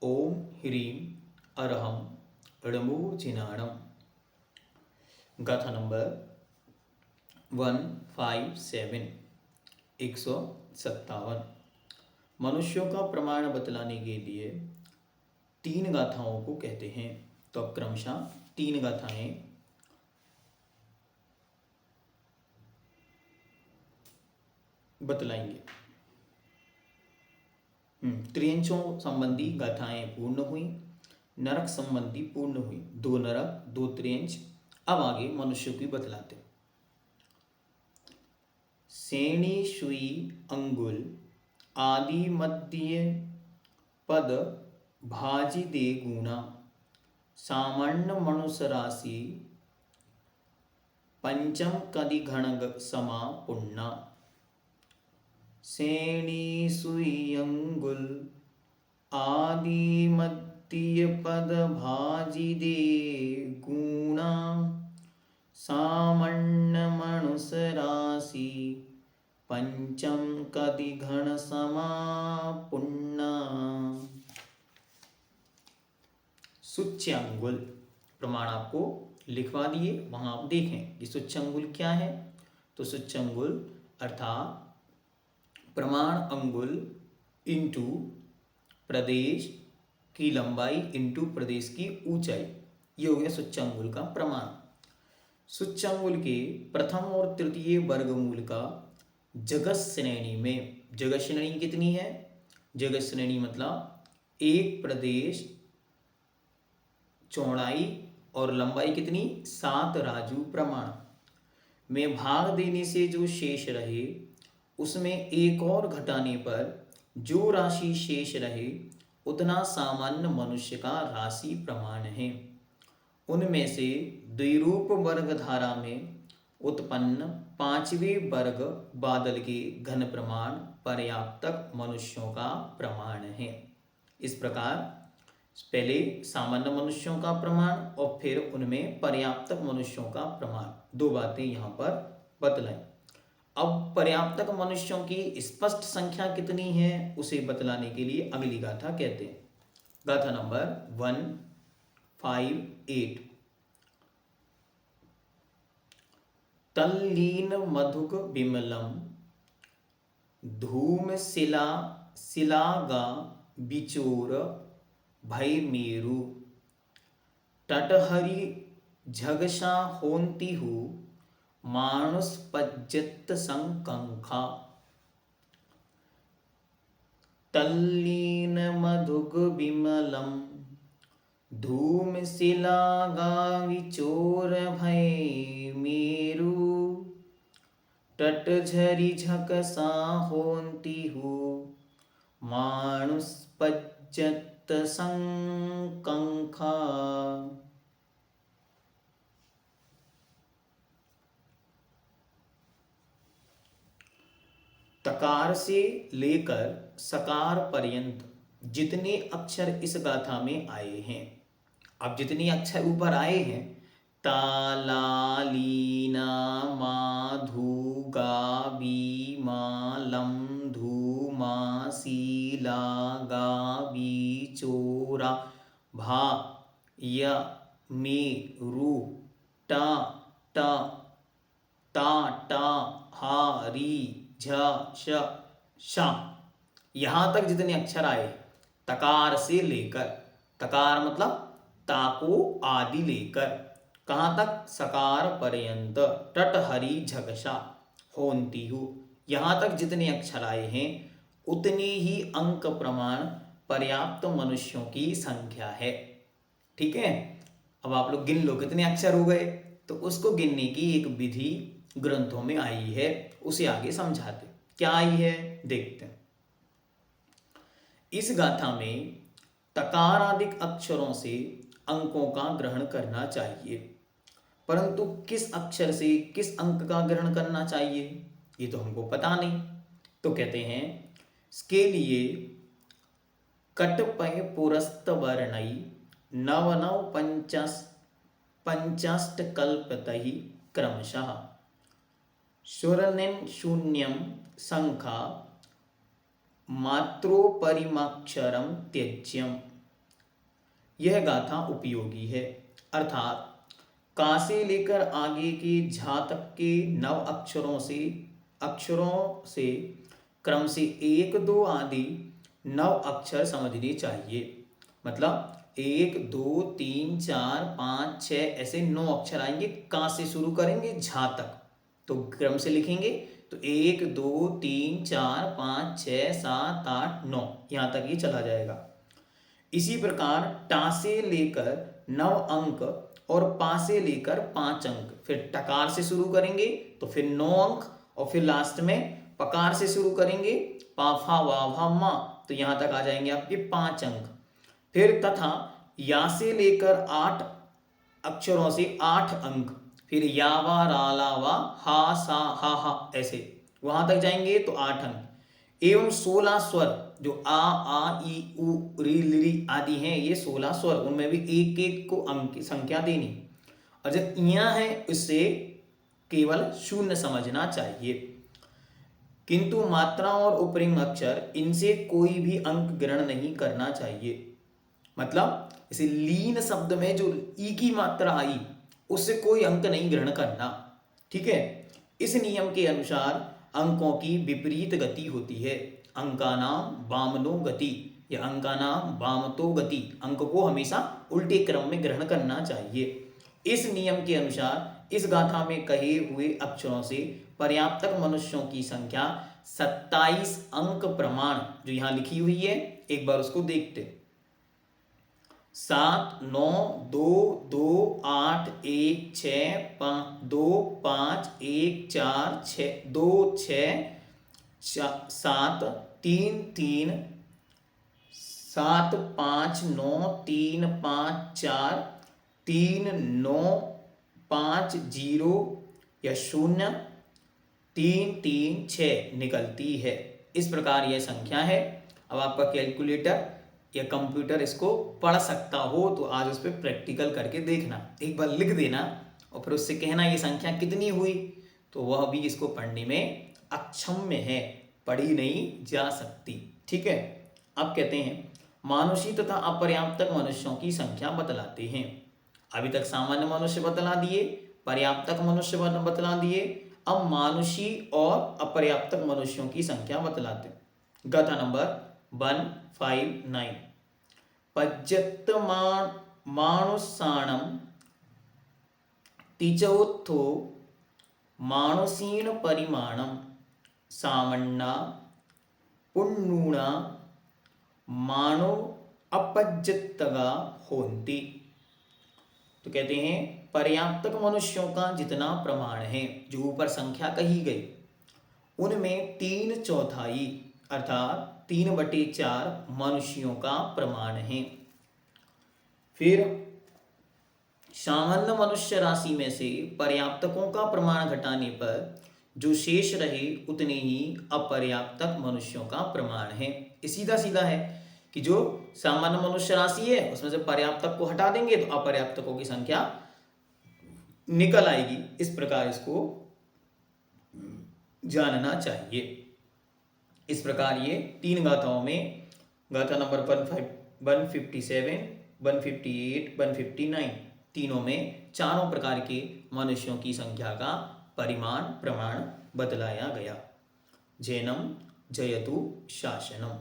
ओम ह्रीं अरहं णमूर्जिनाणं। गाथा नंबर 157 157। मनुष्यों का प्रमाण बतलाने के लिए तीन गाथाओं को कहते हैं। तो अब क्रमशः तीन गाथाएं बतलाएंगे। त्रियंचों संबंधी गाथाएं पूर्ण हुई, नरक संबंधी पूर्ण हुई। दो नरक दो त्रियंच। अब आगे मनुष्यों की बतलाते। सेणी सुई अंगुल आदि मध्य पद भाजी दे गुणा सामान्य मनुष्य राशि पंचम कदि घन समा पुण्ना। सेणी सुई अंगुल आदि मध्य पद भाजी दे गुणा सामान्य मनुष्य राशि पंचम कदि घन समा पुण्ना। सूच्यांगुल प्रमाण आपको लिखवा दिए, वहां आप देखें कि सूच्यांगुल क्या है। तो सूच्यांगुल अर्थात प्रमाण अंगुल इंटू प्रदेश की लंबाई इंटू प्रदेश की ऊंचाई, ये हो गया सूच्यांगुल का प्रमाण। सूच्यांगुल के प्रथम और तृतीय वर्गमूल का जगत श्रेणी में, जगत श्रेणी कितनी है? जगत श्रेणी मतलब एक प्रदेश चौड़ाई और लंबाई कितनी? 7 राजू प्रमाण में भाग देने से जो शेष रहे उसमें एक और घटाने पर जो राशि शेष रहे उतना सामान्य मनुष्य का राशि प्रमाण है। उनमें से द्विरूप वर्ग धारा में उत्पन्न पांचवें वर्ग बादल के घन प्रमाण पर्याप्तक मनुष्यों का प्रमाण है। इस प्रकार पहले सामान्य मनुष्यों का प्रमाण और फिर उनमें पर्याप्तक मनुष्यों का प्रमाण, दो बातें यहाँ पर बतलाई। अब पर्याप्तक मनुष्यों की स्पष्ट संख्या कितनी है उसे बतलाने के लिए अगली गाथा कहते हैं। गाथा नंबर 158। तल्लीन मधुक विमलम धूम शिला शिलागा बिचोर भय मेरु तटहरी झगशा होंती हूँ मानुष पज्जत संकंखा। तल्लीन मधुग विमलम धूम शिलागा विचोर भय मेरु तटझरी झकसा होंती हूँ मानुष पज्जत संकंखा। तकार से लेकर सकार पर्यंत जितने अक्षर इस गाथा में आए हैं, अब जितने अक्षर ऊपर आए हैं ताला लीना माधु गा बीमा लम धूमा सीला गा बी चोरा भा य मे रू टा टा ता टा हा री झ श शा, यहां तक जितने अक्षर आए तकार से लेकर, तकार मतलब ताको आदि लेकर कहां तक? सकार पर्यंत। टट हरी झकशा होंती हूँ, यहां तक जितने अक्षर आए हैं उतने ही अंक प्रमाण पर्याप्त मनुष्यों की संख्या है। ठीक है, अब आप लोग गिन लो कितने अक्षर हो गए, तो उसको गिनने की एक विधि ग्रंथों में आई है, उसे आगे समझाते। क्या आई है देखते हैं। इस गाथा में तकारादिक अक्षरों से अंकों का ग्रहण करना चाहिए, परंतु किस अक्षर से किस अंक का ग्रहण करना चाहिए ये तो हमको पता नहीं। तो कहते हैं इसके लिए कटपय पुरस्त वर्णई नव नव पंचाष्ट कल्पतहि क्रमशः सुरनिन शून्यम संख्या मात्रोपरिमाक्षरम त्यज्यम। यह गाथा उपयोगी है। अर्थात का से लेकर आगे के झा तक के 9 अक्षरों से क्रम से 1 2 आदि 9 अक्षर समझने चाहिए। मतलब 1 2 3 4 5 6 ऐसे 9 अक्षर आएंगे। का से शुरू करेंगे झा तक, तो क्रम से लिखेंगे तो 1 2 3 4 5 6 7 8 9 यहाँ तक ये चला जाएगा। इसी प्रकार टा से लेकर 9 अंक और पा से लेकर 5 अंक, फिर टकार से शुरू करेंगे तो फिर 9 अंक, और फिर लास्ट में पकार से शुरू करेंगे पा फा वा भा मा, तो यहाँ तक आ जाएंगे आपके 5 अंक। फिर तथा या से लेकर 8 अक्षरों से 8 अंक, फिर या वा रा ला वा हा सा हा ऐसे वहां तक जाएंगे तो 8 अंक। एवं 16 स्वर जो आ ई उ री ली आदि हैं, ये 16 स्वर, उनमें भी एक एक को अंक की संख्या देनी। और जब इया है उससे केवल 0 समझना चाहिए। किंतु मात्रा और उपरिंग अक्षर, इनसे कोई भी अंक ग्रहण नहीं करना चाहिए। मतलब इसे लीन शब्द में जो ई की मात्रा आई उससे कोई अंक नहीं ग्रहण करना। ठीक है, इस नियम के अनुसार अंकों की विपरीत गति होती है। अंकानाम वामनो गति या अंकानाम वामतो गति, अंक को हमेशा उल्टे क्रम में ग्रहण करना चाहिए। इस नियम के अनुसार इस गाथा में कहे हुए अक्षरों से पर्याप्तक मनुष्यों की संख्या 27 अंक प्रमाण जो यहाँ लिखी हुई है, एक बार उसको देखते। 7 9 2 2 8 1 6 2 5 1 4 6 2 6 7 3 3 7 5 9 3 5 4 3 9 5 0 या 0 3 3 6 निकलती है। इस प्रकार यह संख्या है। अब आपका कैलकुलेटर या कंप्यूटर इसको पढ़ सकता हो तो आज उस पर प्रैक्टिकल करके देखना, एक बार लिख देना और फिर उससे कहना ये संख्या कितनी हुई, तो वह भी इसको पढ़ने में अक्षम है, पढ़ी नहीं जा सकती। ठीक है, अब कहते हैं मानुषी तथा अपर्याप्तक मनुष्यों की संख्या बतलाते हैं। अभी तक सामान्य मनुष्य बतला दिए, पर्याप्तक मनुष्य बतला दिए, अब मानुषी और अपर्याप्तक मनुष्यों की संख्या बतलाते। गाथा नंबर 159। मानुषाणम तिचौत्थो मानुषीण परिमाणम सामन्ना पुण्णूणा मानो अपज्जतगा होन्ति। तो कहते हैं पर्याप्तक मनुष्यों का जितना प्रमाण है, जो ऊपर संख्या कही गई, उनमें 3/4 अर्थात 3/4 मनुष्यों का प्रमाण है। फिर सामान्य मनुष्य राशि में से पर्याप्तकों का प्रमाण घटाने पर जो शेष रहे उतने ही अपर्याप्तक मनुष्यों का प्रमाण है। ये सीधा सीधा है कि जो सामान्य मनुष्य राशि है उसमें से पर्याप्तक को हटा देंगे तो अपर्याप्तकों की संख्या निकल आएगी। इस प्रकार इसको जानना चाहिए। इस प्रकार ये 3 गाथाओं में गाथा नंबर 157, 158, 159 तीनों में चारों प्रकार के मनुष्यों की संख्या का परिमाण प्रमाण बतलाया गया। जैनम जयतु शासनम।